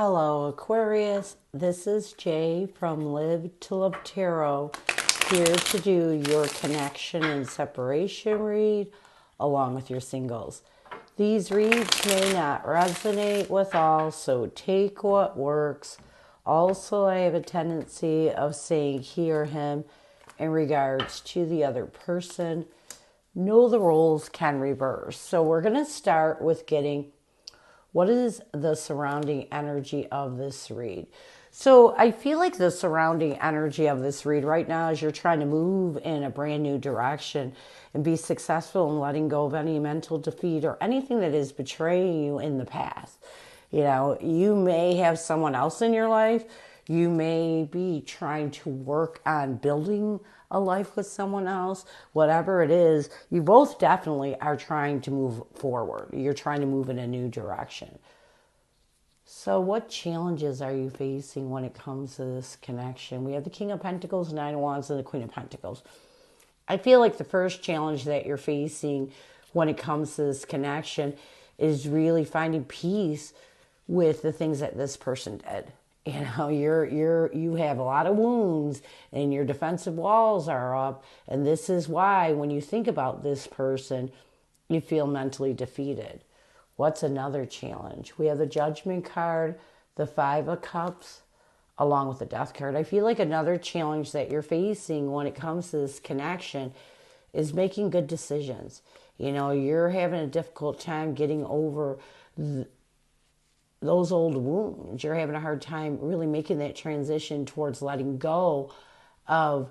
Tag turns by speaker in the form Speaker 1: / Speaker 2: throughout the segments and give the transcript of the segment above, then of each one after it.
Speaker 1: Hello, Aquarius. This is Jay from Live to Love Tarot, here to do your connection and separation read along with your singles. These reads may not resonate with all, so take what works. Also, I have a tendency of saying he or him in regards to the other person. Know the roles can reverse. So we're going to start with getting what is the surrounding energy of this read. So I feel like the surrounding energy of this read right now is you're trying to move in a brand new direction and be successful in letting go of any mental defeat or anything that is betraying you in the past. You know, you may have someone else in your life. You may be trying to work on building a life with someone else. Whatever it is, you both definitely are trying to move forward. You're trying to move in a new direction. So what challenges are you facing when it comes to this connection? We have the King of Pentacles, Nine of Wands, and the Queen of Pentacles. I feel like the first challenge that you're facing when it comes to this connection is really finding peace with the things that this person did. You know, you have a lot of wounds and your defensive walls are up. And this is why when you think about this person, you feel mentally defeated. What's another challenge? We have the Judgment card, the Five of Cups, along with the Death card. I feel like another challenge that you're facing when it comes to this connection is making good decisions. You know, you're having a difficult time getting over those old wounds. You're having a hard time really making that transition towards letting go of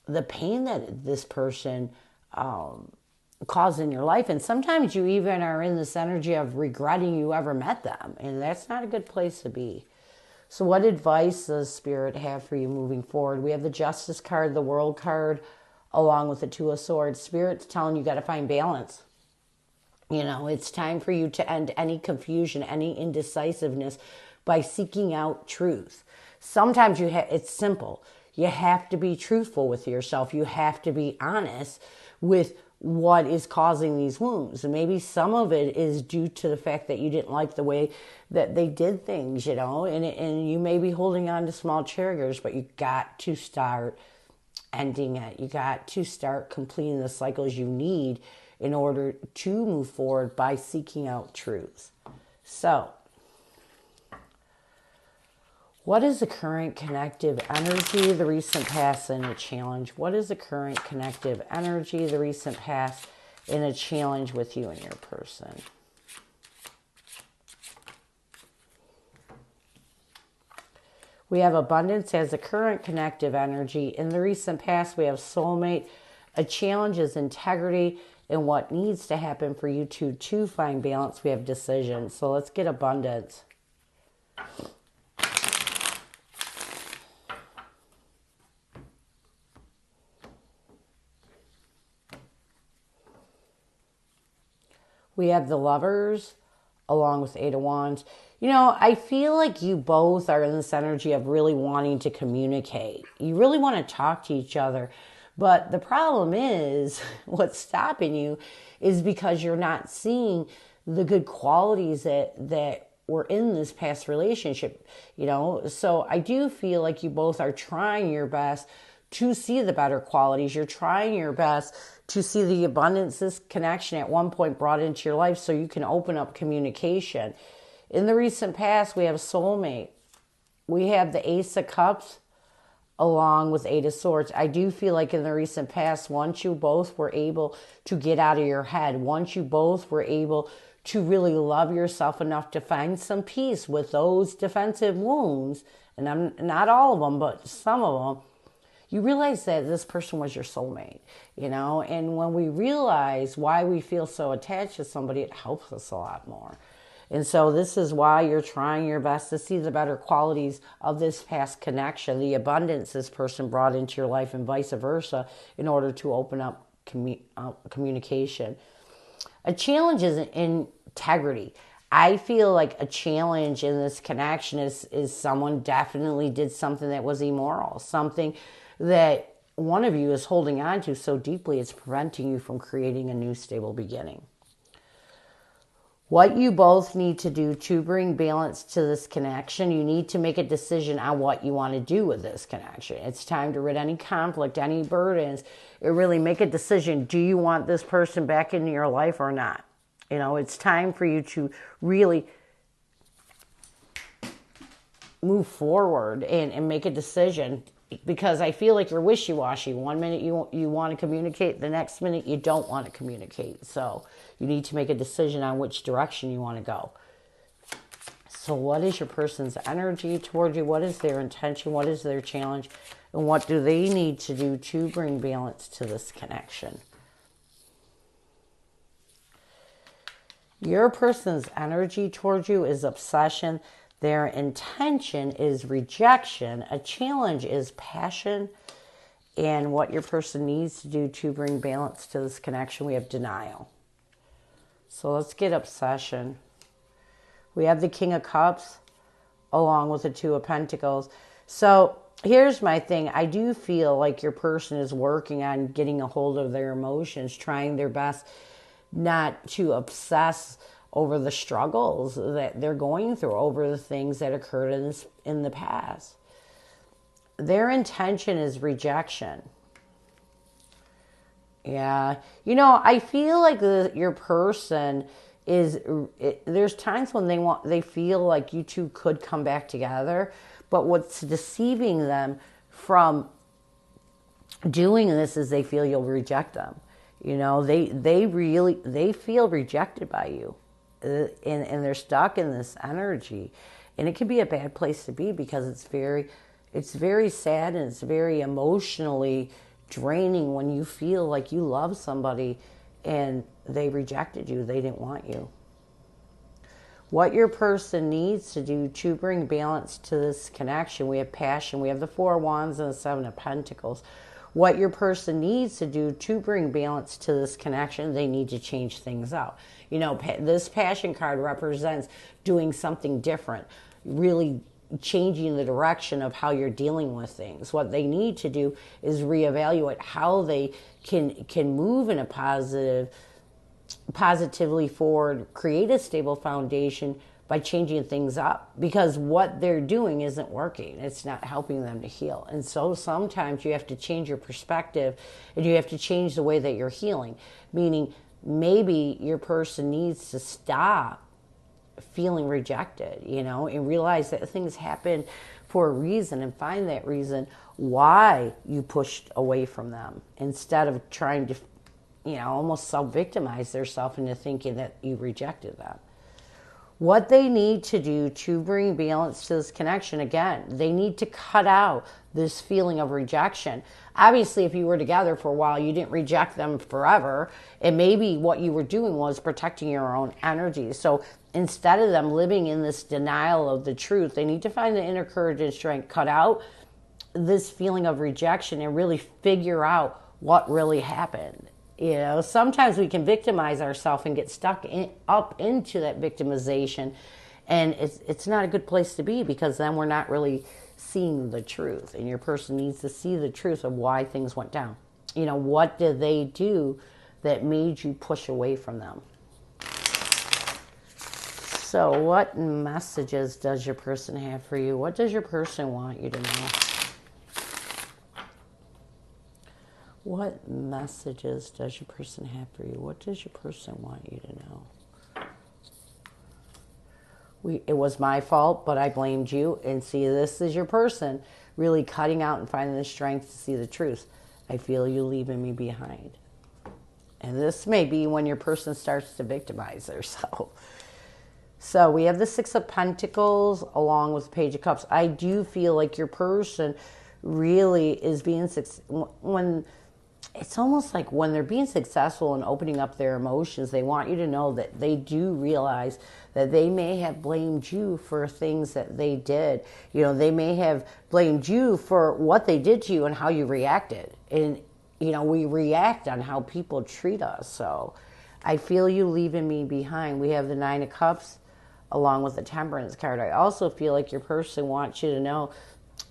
Speaker 1: the pain that this person caused in your life. And sometimes you even are in this energy of regretting you ever met them. And that's not a good place to be. So what advice does Spirit have for you moving forward? We have the Justice card, the World card, along with the Two of Swords. Spirit's telling you got to find balance. You know, it's time for you to end any confusion, any indecisiveness by seeking out truth. Sometimes it's simple. You have to be truthful with yourself. You have to be honest with what is causing these wounds. And maybe some of it is due to the fact that you didn't like the way that they did things, you know, and you may be holding on to small triggers, but you got to start ending it. You got to start completing the cycles you need in order to move forward by seeking out truths. So, what is the current connective energy, the recent past, and a challenge? What is the current connective energy, the recent past, and a challenge with you and your person? We have abundance as the current connective energy. In the recent past, we have soulmate. A challenge is integrity. And what needs to happen for you to find balance, we have decisions. So let's get abundance. We have the Lovers, along with Eight of Wands. You know, I feel like you both are in this energy of really wanting to communicate. You really want to talk to each other. But the problem is, what's stopping you is because you're not seeing the good qualities that were in this past relationship, you know? So I do feel like you both are trying your best to see the better qualities. You're trying your best to see the abundance this connection at one point brought into your life so you can open up communication. In the recent past, we have soulmate. We have the Ace of Cups, along with Eight of Swords. I do feel like in the recent past, once you both were able to get out of your head, once you both were able to really love yourself enough to find some peace with those defensive wounds, and I'm not all of them, but some of them, you realize that this person was your soulmate, you know? And when we realize why we feel so attached to somebody, it helps us a lot more. And so this is why you're trying your best to see the better qualities of this past connection, the abundance this person brought into your life and vice versa in order to open up communication. A challenge is integrity. I feel like a challenge in this connection is someone definitely did something that was immoral, something that one of you is holding on to so deeply it's preventing you from creating a new stable beginning. What you both need to do to bring balance to this connection, you need to make a decision on what you want to do with this connection. It's time to rid any conflict, any burdens, and really make a decision. Do you want this person back into your life or not? You know, it's time for you to really move forward and make a decision, because I feel like you're wishy-washy. One minute you want to communicate, the next minute you don't want to communicate. So you need to make a decision on which direction you want to go. So what is your person's energy toward you? What is their intention? What is their challenge? And what do they need to do to bring balance to this connection? Your person's energy towards you is obsession. Their intention is rejection. A challenge is passion. And what your person needs to do to bring balance to this connection, we have denial. So let's get obsession. We have the King of Cups along with the Two of Pentacles. So here's my thing. I do feel like your person is working on getting a hold of their emotions, trying their best not to obsess over the struggles that they're going through, over the things that occurred in the past. Their intention is rejection. Yeah. You know, I feel like your person is, there's times when they feel like you two could come back together, but what's deceiving them from doing this is they feel you'll reject them. You know, they feel rejected by you. And they're stuck in this energy, and it can be a bad place to be, because it's very sad, and it's very emotionally draining when you feel like you love somebody and they rejected you, they didn't want you. What your person needs to do to bring balance to this connection, we have passion, we have the Four of Wands and the Seven of Pentacles. What your person needs to do to bring balance to this connection, they need to change things out. You know, this passion card represents doing something different, really changing the direction of how you're dealing with things. What they need to do is reevaluate how they can move in a positively forward, create a stable foundation by changing things up, because what they're doing isn't working. It's not helping them to heal. And so sometimes you have to change your perspective, and you have to change the way that you're healing, meaning maybe your person needs to stop feeling rejected, you know, and realize that things happen for a reason, and find that reason why you pushed away from them, instead of trying to, you know, almost self-victimize themselves into thinking that you rejected them. What they need to do to bring balance to this connection, again, they need to cut out this feeling of rejection. Obviously, if you were together for a while, you didn't reject them forever. And maybe what you were doing was protecting your own energy. So instead of them living in this denial of the truth, they need to find the inner courage and strength, cut out this feeling of rejection, and really figure out what really happened. You know, sometimes we can victimize ourselves and get stuck up into that victimization, and it's not a good place to be, because then we're not really seeing the truth, and your person needs to see the truth of why things went down. You know, what did they do that made you push away from them? So what messages does your person have for you? What does your person want you to know? What messages does your person have for you? What does your person want you to know? It was my fault, but I blamed you. And see, this is your person really cutting out and finding the strength to see the truth. I feel you leaving me behind. And this may be when your person starts to victimize themselves. So we have the Six of Pentacles along with the Page of Cups. I do feel like your person really is being when it's almost like when they're being successful in opening up their emotions, they want you to know that they do realize that they may have blamed you for things that they did. You know, they may have blamed you for what they did to you and how you reacted. And, you know, we react on how people treat us. So I feel you leaving me behind. We have the Nine of Cups along with the Temperance card. I also feel like your person wants you to know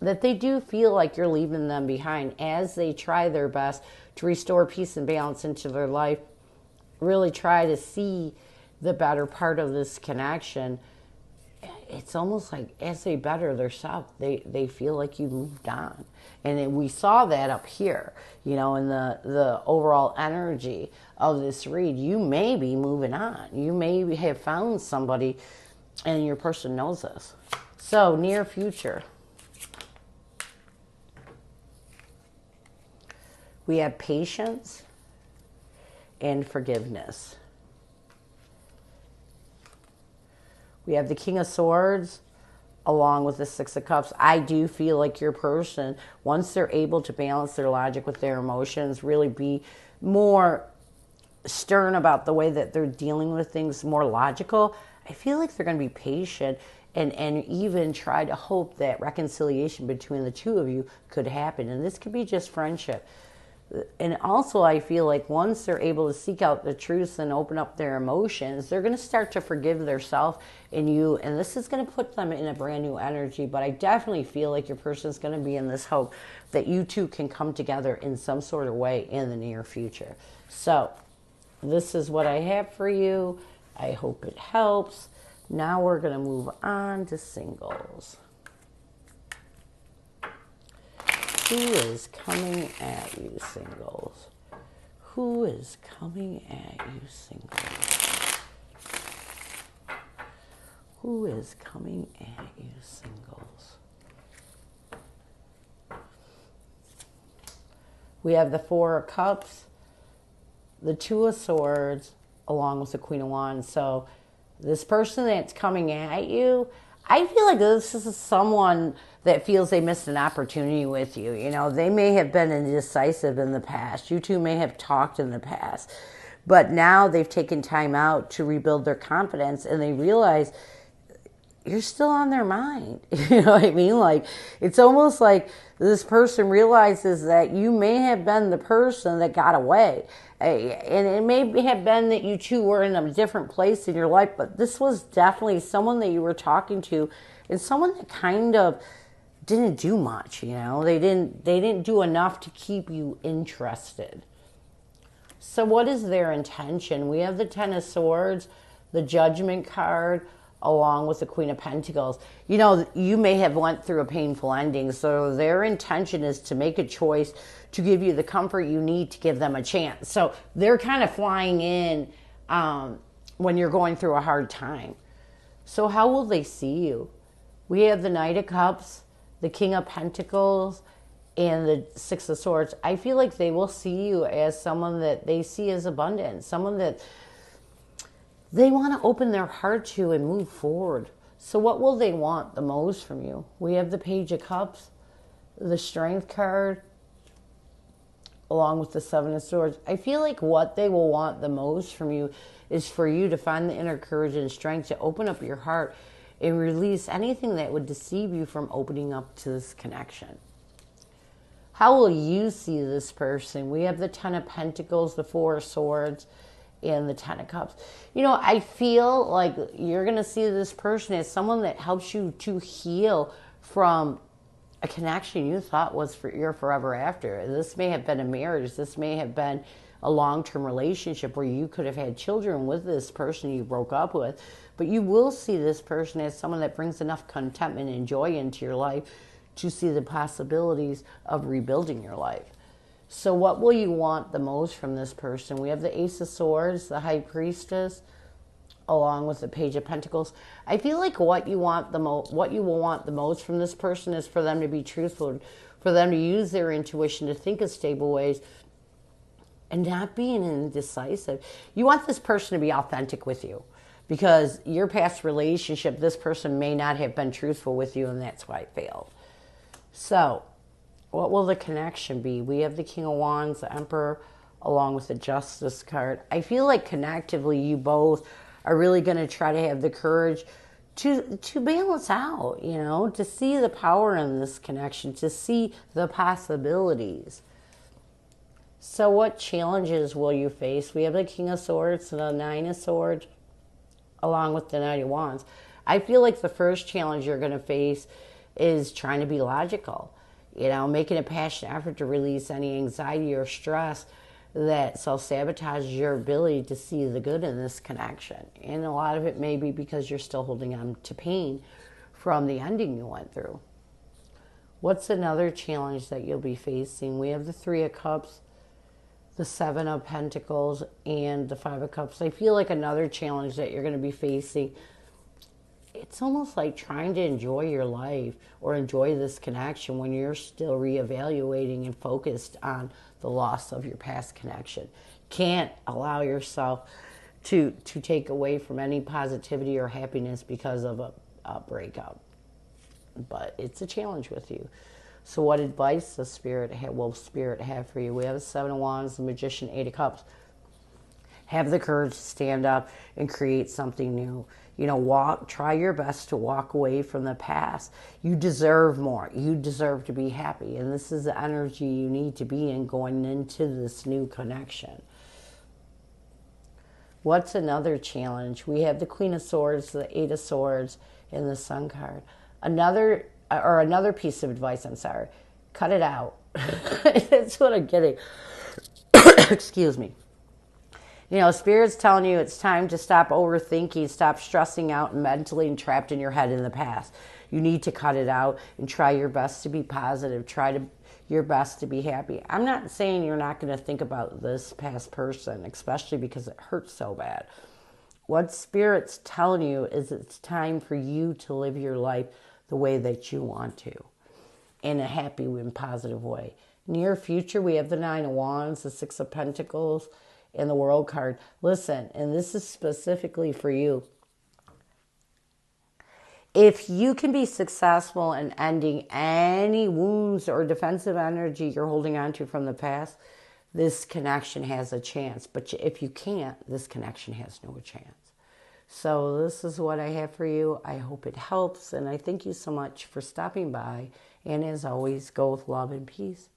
Speaker 1: that they do feel like you're leaving them behind as they try their best to restore peace and balance into their life. Really try to see the better part of this connection, it's almost like as they better themselves, they feel like you moved on. And we saw that up here, in the overall energy of this read. You may be moving on. You may have found somebody and your person knows this. So, near future. We have patience and forgiveness. We have the King of Swords along with the Six of Cups. I do feel like your person, once they're able to balance their logic with their emotions, really be more stern about the way that they're dealing with things, more logical, I feel like they're going to be patient and even try to hope that reconciliation between the two of you could happen. And this could be just friendship. And also I feel like once they're able to seek out the truth and open up their emotions, they're going to start to forgive themselves and you, and this is going to put them in a brand new energy. But I definitely feel like your person's going to be in this hope that you two can come together in some sort of way in the near future. So this is what I have for you. I hope it helps. Now we're going to move on to singles. Who is coming at you, singles? Who is coming at you, singles? Who is coming at you, singles? We have the Four of Cups, the Two of Swords, along with the Queen of Wands. So this person that's coming at you, I feel like this is someone that feels they missed an opportunity with you. They may have been indecisive in the past. You two may have talked in the past. But now they've taken time out to rebuild their confidence and they realize you're still on their mind. You know what I mean? Like, it's almost like this person realizes that you may have been the person that got away. And it may have been that you two were in a different place in your life, but this was definitely someone that you were talking to and someone that kind of didn't do much, They didn't do enough to keep you interested. So what is their intention? We have the Ten of Swords, the Judgment card, along with the Queen of Pentacles. You may have went through a painful ending, so their intention is to make a choice to give you the comfort you need to give them a chance. So they're kind of flying in when you're going through a hard time. So how will they see you? We have the Knight of Cups, the King of Pentacles, and the Six of Swords. I feel like they will see you as someone that they see as abundant, someone that they want to open their heart to and move forward. So what will they want the most from you? We have the Page of Cups, the Strength card, along with the Seven of Swords. I feel like what they will want the most from you is for you to find the inner courage and strength to open up your heart and release anything that would deceive you from opening up to this connection. How will you see this person? We have the Ten of Pentacles, the Four of Swords, and the Ten of Cups. I feel like you're going to see this person as someone that helps you to heal from a connection you thought was for your forever after. This may have been a marriage. This may have been a long-term relationship where you could have had children with this person you broke up with. But you will see this person as someone that brings enough contentment and joy into your life to see the possibilities of rebuilding your life. So what will you want the most from this person? We have the Ace of Swords, the High Priestess, along with the Page of Pentacles. I feel like what you will want the most from this person is for them to be truthful, for them to use their intuition to think of stable ways and not being indecisive. You want this person to be authentic with you because your past relationship, this person may not have been truthful with you and that's why it failed. So what will the connection be? We have the King of Wands, the Emperor, along with the Justice card. I feel like connectively you both are really going to try to have the courage to balance out, to see the power in this connection, to see the possibilities. So what challenges will you face? We have the King of Swords and the Nine of Swords, along with the Knight of Wands. I feel like the first challenge you're going to face is trying to be logical. Making a passionate effort to release any anxiety or stress that self-sabotages your ability to see the good in this connection. And a lot of it may be because you're still holding on to pain from the ending you went through. What's another challenge that you'll be facing? We have the Three of Cups, the Seven of Pentacles, and the Five of Cups. I feel like another challenge that you're going to be facing, it's almost like trying to enjoy your life or enjoy this connection when you're still reevaluating and focused on the loss of your past connection. Can't allow yourself to take away from any positivity or happiness because of a breakup. But it's a challenge with you. So what advice does Spirit have for you? We have the Seven of Wands, the Magician, Eight of Cups. Have the courage to stand up and create something new. Try your best to walk away from the past. You deserve more. You deserve to be happy. And this is the energy you need to be in going into this new connection. What's another challenge? We have the Queen of Swords, the Eight of Swords, and the Sun card. Another piece of advice, cut it out. That's what I'm getting. Excuse me. Spirit's telling you it's time to stop overthinking, stop stressing out and mentally and trapped in your head in the past. You need to cut it out and try your best to be positive. Your best to be happy. I'm not saying you're not going to think about this past person, especially because it hurts so bad. What Spirit's telling you is it's time for you to live your life the way that you want to, in a happy and positive way. Near future, we have the Nine of Wands, the Six of Pentacles, and the World card. Listen, and this is specifically for you. If you can be successful in ending any wounds or defensive energy you're holding on to from the past, this connection has a chance. But if you can't, this connection has no chance. So this is what I have for you. I hope it helps, and I thank you so much for stopping by. And as always, go with love and peace.